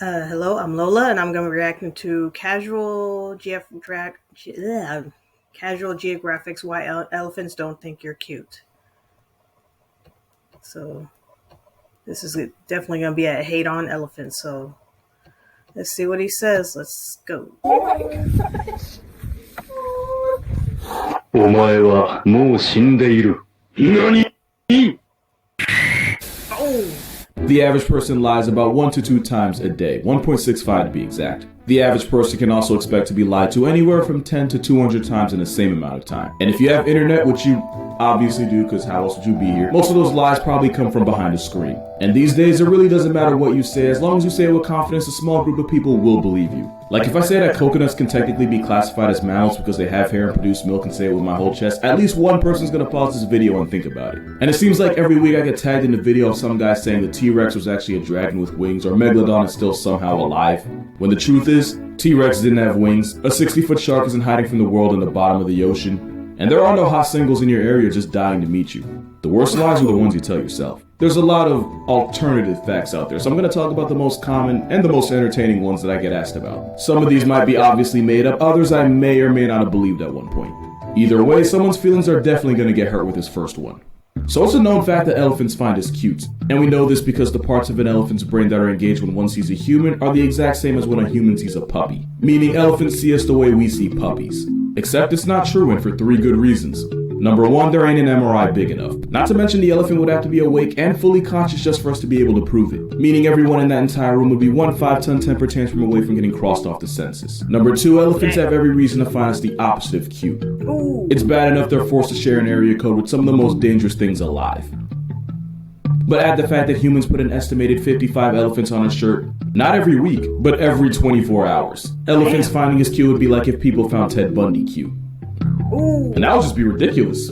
Hello, I'm Lola, and I'm going to be reacting to Casual Geographic's Why Elephants Don't Think You're Cute. So, this is definitely going to be a hate on elephants, so let's see what he says. Let's go. お前はもう死んでいる。何 Oh! The average person lies about 1 to 2 times a day, 1.65 to be exact. The average person can also expect to be lied to anywhere from 10 to 200 times in the same amount of time. And if you have internet, which you obviously do, because how else would you be here, most of those lies probably come from behind a screen. And these days, it really doesn't matter what you say, as long as you say it with confidence, a small group of people will believe you. Like if I say that coconuts can technically be classified as mammals because they have hair and produce milk and say it with my whole chest, at least one person's gonna pause this video and think about it. And it seems like every week I get tagged in a video of some guy saying the T-Rex was actually a dragon with wings or Megalodon is still somehow alive. When the truth is, T-Rex didn't have wings, a 60-foot shark isn't hiding from the world in the bottom of the ocean, and there are no hot singles in your area just dying to meet you. The worst lies are the ones you tell yourself. There's a lot of alternative facts out there, so I'm going to talk about the most common and the most entertaining ones that I get asked about. Some of these might be obviously made up, others I may or may not have believed at one point. Either way, someone's feelings are definitely going to get hurt with this first one. So it's a known fact that elephants find us cute, and we know this because the parts of an elephant's brain that are engaged when one sees a human are the exact same as when a human sees a puppy, meaning elephants see us the way we see puppies. Except it's not true, and for 3 good reasons. Number 1, there ain't an MRI big enough. Not to mention the elephant would have to be awake and fully conscious just for us to be able to prove it, meaning everyone in that entire room would be one 5-ton temper tantrum away from getting crossed off the census. Number 2, elephants have every reason to find us the opposite of cute. It's bad enough they're forced to share an area code with some of the most dangerous things alive. But add the fact that humans put an estimated 55 elephants on a shirt, not every week, but every 24 hours. Elephants finding us cute would be like if people found Ted Bundy cute. And that would just be ridiculous.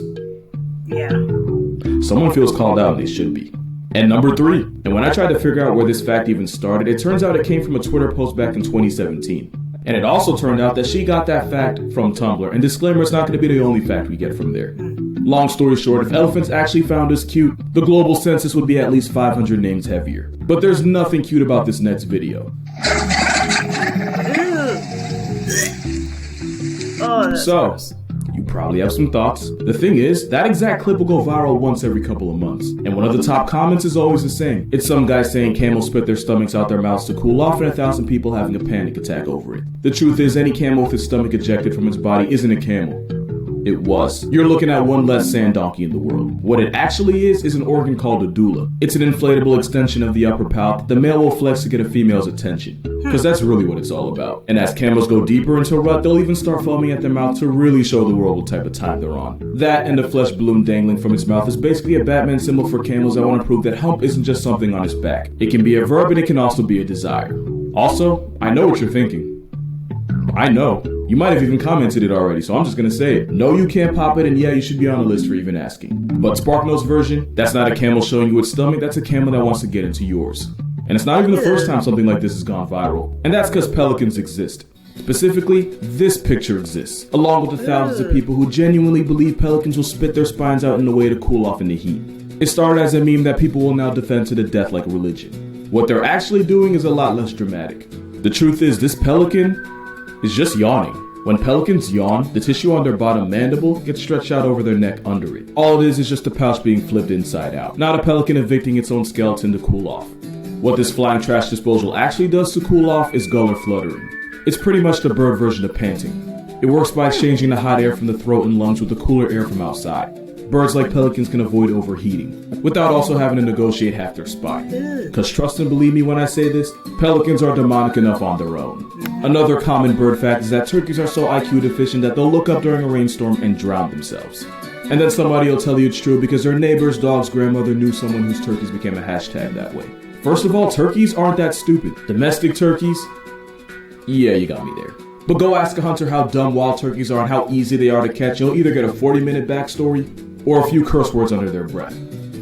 Yeah. Someone feels called out and they should be. And number 3, and when I tried to figure out where this fact even started, it turns out it came from a Twitter post back in 2017. And it also turned out that she got that fact from Tumblr, and disclaimer, it's not going to be the only fact we get from there. Long story short, if elephants actually found us cute, the global census would be at least 500 names heavier. But there's nothing cute about this next video. So, you probably have some thoughts. The thing is, that exact clip will go viral once every couple of months. And one of the top comments is always the same. It's some guy saying camels spit their stomachs out their mouths to cool off and 1,000 people having a panic attack over it. The truth is, any camel with its stomach ejected from its body isn't a camel. It was. You're looking at one less sand donkey in the world. What it actually is an organ called a doula. It's an inflatable extension of the upper palate that the male will flex to get a female's attention. Because that's really what it's all about. And as camels go deeper into rut, they'll even start foaming at their mouth to really show the world what type of time they're on. That and the flesh balloon dangling from its mouth is basically a Batman symbol for camels that want to prove that hump isn't just something on its back. It can be a verb and it can also be a desire. Also, I know what you're thinking. I know. You might have even commented it already, so I'm just gonna say it. No, you can't pop it, and yeah, you should be on the list for even asking. But SparkNote's version, that's not a camel showing you its stomach, that's a camel that wants to get into yours. And it's not even the first time something like this has gone viral. And that's because pelicans exist. Specifically, this picture exists, along with the thousands of people who genuinely believe pelicans will spit their spines out in a way to cool off in the heat. It started as a meme that people will now defend to the death like a religion. What they're actually doing is a lot less dramatic. The truth is, this pelican is just yawning. When pelicans yawn, the tissue on their bottom mandible gets stretched out over their neck under it. All it is just a pouch being flipped inside out, not a pelican evicting its own skeleton to cool off. What this flying trash disposal actually does to cool off is gular fluttering. It's pretty much the bird version of panting. It works by exchanging the hot air from the throat and lungs with the cooler air from outside. Birds like pelicans can avoid overheating, without also having to negotiate half their spine. Cause trust and believe me when I say this, pelicans are demonic enough on their own. Another common bird fact is that turkeys are so IQ deficient that they'll look up during a rainstorm and drown themselves. And then somebody will tell you it's true because their neighbor's dog's grandmother knew someone whose turkeys became a hashtag that way. First of all, turkeys aren't that stupid. Domestic turkeys? Yeah, you got me there. But go ask a hunter how dumb wild turkeys are and how easy they are to catch. You'll either get a 40-minute backstory or a few curse words under their breath.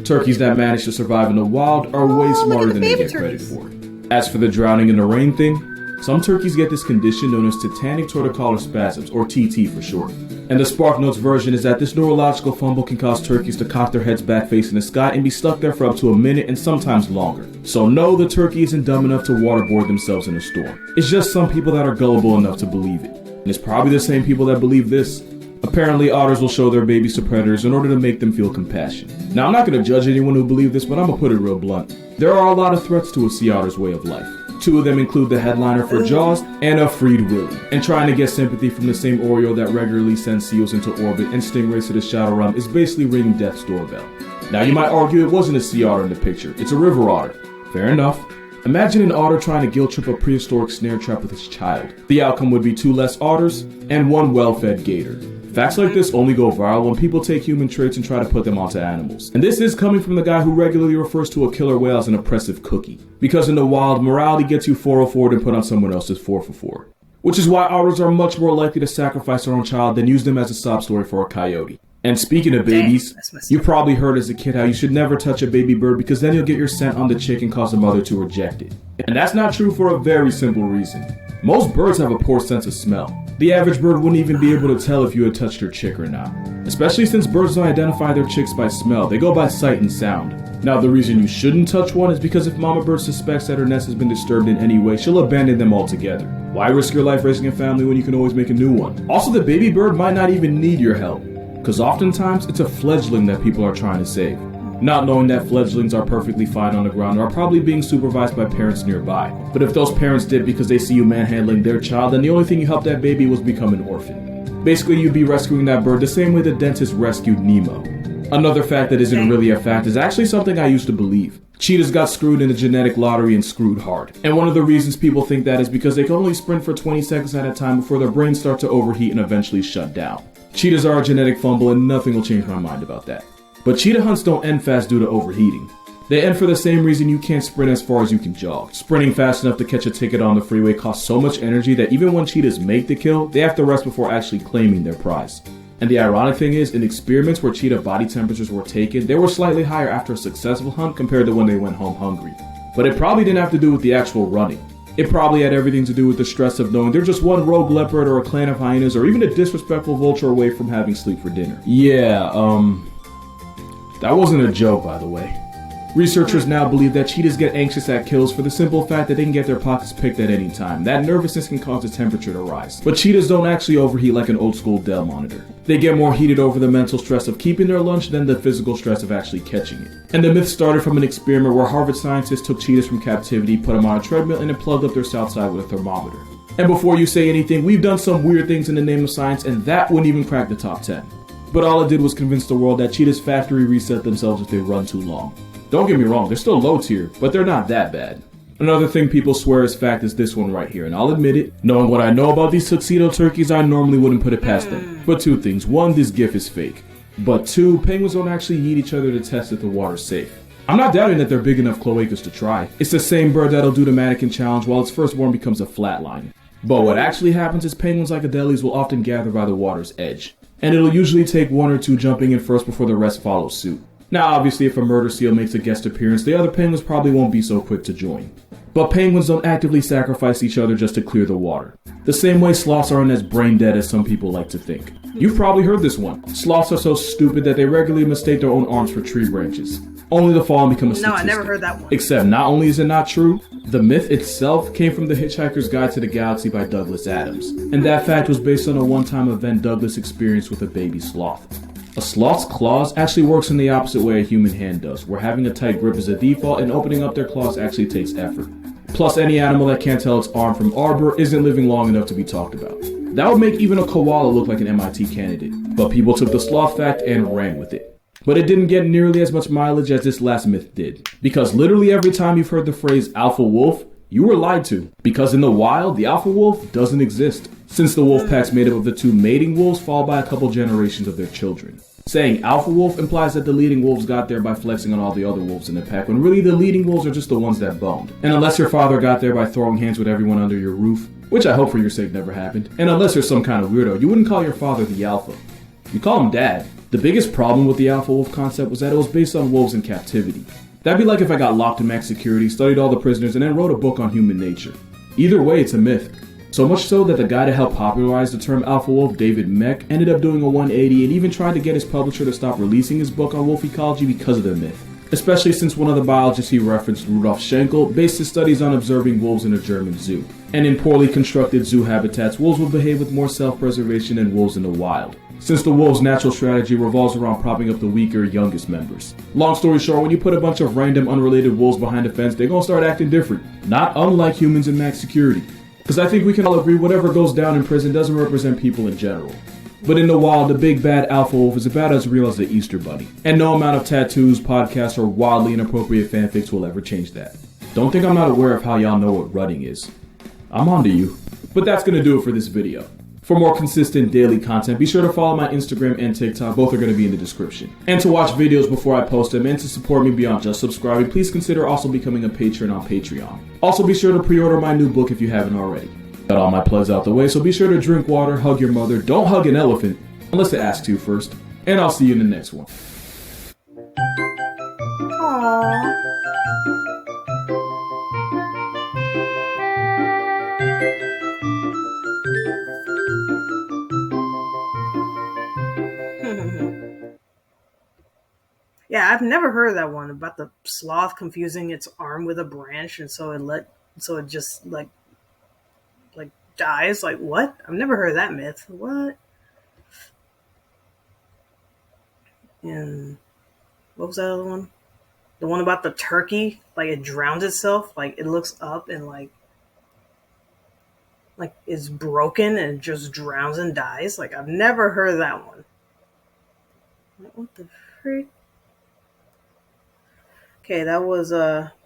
Turkeys that manage to survive in the wild are way smarter than they get credit for. As for the drowning in the rain thing, Some turkeys get this condition known as tetanic torticollis spasms, or TT for short. And the Spark Notes version is that this neurological fumble can cause turkeys to cock their heads back facing the sky and be stuck there for up to a minute and sometimes longer. So no, the turkey isn't dumb enough to waterboard themselves in a storm. It's just some people that are gullible enough to believe it. And it's probably the same people that believe this. Apparently, otters will show their babies to predators in order to make them feel compassion. Now, I'm not going to judge anyone who believes this, but I'm going to put it real blunt. There are a lot of threats to a sea otter's way of life. Two of them include the headliner for Jaws and a freed Willy. And trying to get sympathy from the same Oreo that regularly sends seals into orbit and stingrays to the shadow realm is basically ringing death's doorbell. Now, you might argue it wasn't a sea otter in the picture, it's a river otter. Fair enough. Imagine an otter trying to guilt trip a prehistoric snare trap with its child. The outcome would be 2 less otters and 1 well-fed gator. Facts like this only go viral when people take human traits and try to put them onto animals. And this is coming from the guy who regularly refers to a killer whale as an oppressive cookie. Because in the wild, morality gets you 404 than put on someone else's 444. Which is why otters are much more likely to sacrifice their own child than use them as a sob story for a coyote. And speaking of babies, you probably heard as a kid how you should never touch a baby bird because then you'll get your scent on the chick and cause the mother to reject it. And that's not true for a very simple reason. Most birds have a poor sense of smell. The average bird wouldn't even be able to tell if you had touched your chick or not. Especially since birds don't identify their chicks by smell, they go by sight and sound. Now the reason you shouldn't touch one is because if mama bird suspects that her nest has been disturbed in any way, she'll abandon them altogether. Why risk your life raising a family when you can always make a new one? Also, the baby bird might not even need your help, because oftentimes it's a fledgling that people are trying to save. Not knowing that fledglings are perfectly fine on the ground or are probably being supervised by parents nearby. But if those parents did because they see you manhandling their child, then the only thing you helped that baby was become an orphan. Basically, you'd be rescuing that bird the same way the dentist rescued Nemo. Another fact that isn't really a fact is actually something I used to believe. Cheetahs got screwed in the genetic lottery and screwed hard. And one of the reasons people think that is because they can only sprint for 20 seconds at a time before their brains start to overheat and eventually shut down. Cheetahs are a genetic fumble and nothing will change my mind about that. But cheetah hunts don't end fast due to overheating. They end for the same reason you can't sprint as far as you can jog. Sprinting fast enough to catch a ticket on the freeway costs so much energy that even when cheetahs make the kill, they have to rest before actually claiming their prize. And the ironic thing is, in experiments where cheetah body temperatures were taken, they were slightly higher after a successful hunt compared to when they went home hungry. But it probably didn't have to do with the actual running. It probably had everything to do with the stress of knowing they're just one rogue leopard or a clan of hyenas or even a disrespectful vulture away from having sleep for dinner. Yeah, that wasn't a joke, by the way. Researchers now believe that cheetahs get anxious at kills for the simple fact that they can get their pockets picked at any time. That nervousness can cause the temperature to rise. But cheetahs don't actually overheat like an old school Dell monitor. They get more heated over the mental stress of keeping their lunch than the physical stress of actually catching it. And the myth started from an experiment where Harvard scientists took cheetahs from captivity, put them on a treadmill, and then plugged up their south side with a thermometer. And before you say anything, we've done some weird things in the name of science, and that wouldn't even crack the top 10. But all it did was convince the world that cheetahs factory reset themselves if they run too long. Don't get me wrong, they're still low tier, but they're not that bad. Another thing people swear is fact is this one right here, and I'll admit it, knowing what I know about these tuxedo turkeys, I normally wouldn't put it past them. But 2 things. 1, this gif is fake. But 2, penguins don't actually eat each other to test if the water's safe. I'm not doubting that they're big enough cloacas to try. It's the same bird that'll do the mannequin challenge while its firstborn becomes a flatline. But what actually happens is penguins like Adelies will often gather by the water's edge. And it'll usually take 1 or 2 jumping in first before the rest follow suit. Now obviously if a murder seal makes a guest appearance, the other penguins probably won't be so quick to join. But penguins don't actively sacrifice each other just to clear the water. The same way sloths aren't as brain dead as some people like to think. You've probably heard this one. Sloths are so stupid that they regularly mistake their own arms for tree branches, only to fall and become a statistic. No, I never heard that one. Except not only is it not true, the myth itself came from The Hitchhiker's Guide to the Galaxy by Douglas Adams. And that fact was based on a one-time event Douglas experienced with a baby sloth. A sloth's claws actually works in the opposite way a human hand does, where having a tight grip is a default and opening up their claws actually takes effort. Plus, any animal that can't tell its arm from arbor isn't living long enough to be talked about. That would make even a koala look like an MIT candidate, but people took the sloth fact and ran with it. But it didn't get nearly as much mileage as this last myth did, because literally every time you've heard the phrase alpha wolf, you were lied to, because in the wild, the alpha wolf doesn't exist, since the wolf pack's made up of the 2 mating wolves followed by a couple generations of their children. Saying alpha wolf implies that the leading wolves got there by flexing on all the other wolves in the pack, when really the leading wolves are just the ones that boned. And unless your father got there by throwing hands with everyone under your roof, which I hope for your sake never happened, and unless you're some kind of weirdo, you wouldn't call your father the alpha. You call him dad. The biggest problem with the alpha wolf concept was that it was based on wolves in captivity. That'd be like if I got locked in max security, studied all the prisoners, and then wrote a book on human nature. Either way, it's a myth. So much so that the guy that helped popularize the term alpha wolf, David Meck, ended up doing a 180 and even tried to get his publisher to stop releasing his book on wolf ecology because of the myth. Especially since one of the biologists he referenced, Rudolf Schenkel, based his studies on observing wolves in a German zoo. And in poorly constructed zoo habitats, wolves will behave with more self-preservation than wolves in the wild, since the wolf's natural strategy revolves around propping up the weaker, youngest members. Long story short, when you put a bunch of random, unrelated wolves behind a fence, they're gonna start acting different. Not unlike humans in max security. Because I think we can all agree whatever goes down in prison doesn't represent people in general. But in the wild, the big bad alpha wolf is about as real as the Easter Bunny. And no amount of tattoos, podcasts, or wildly inappropriate fanfics will ever change that. Don't think I'm not aware of how y'all know what rutting is. I'm onto you. But that's gonna do it for this video. For more consistent daily content, be sure to follow my Instagram and TikTok, both are going to be in the description. And to watch videos before I post them and to support me beyond just subscribing, please consider also becoming a patron on Patreon. Also be sure to pre-order my new book if you haven't already. Got all my plugs out the way, so be sure to drink water, hug your mother, don't hug an elephant, unless it asks you first, and I'll see you in the next one. Aww. Yeah, I've never heard that one about the sloth confusing its arm with a branch, and so it just like dies. Like what? I've never heard that myth. What? And what was that other one? The one about the turkey, like it drowns itself, like it looks up and like is broken and just drowns and dies. Like I've never heard that one. What the freak? Okay, that was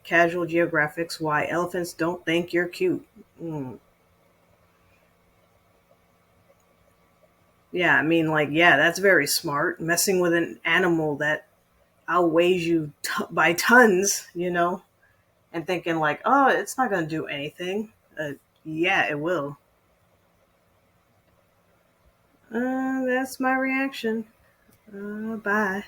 Casual Geographic's Why Elephants Don't Think You're Cute. Yeah, I mean, like, yeah, that's very smart. Messing with an animal that outweighs you by tons, and thinking like, oh, it's not going to do anything. Yeah, it will. That's my reaction. Bye.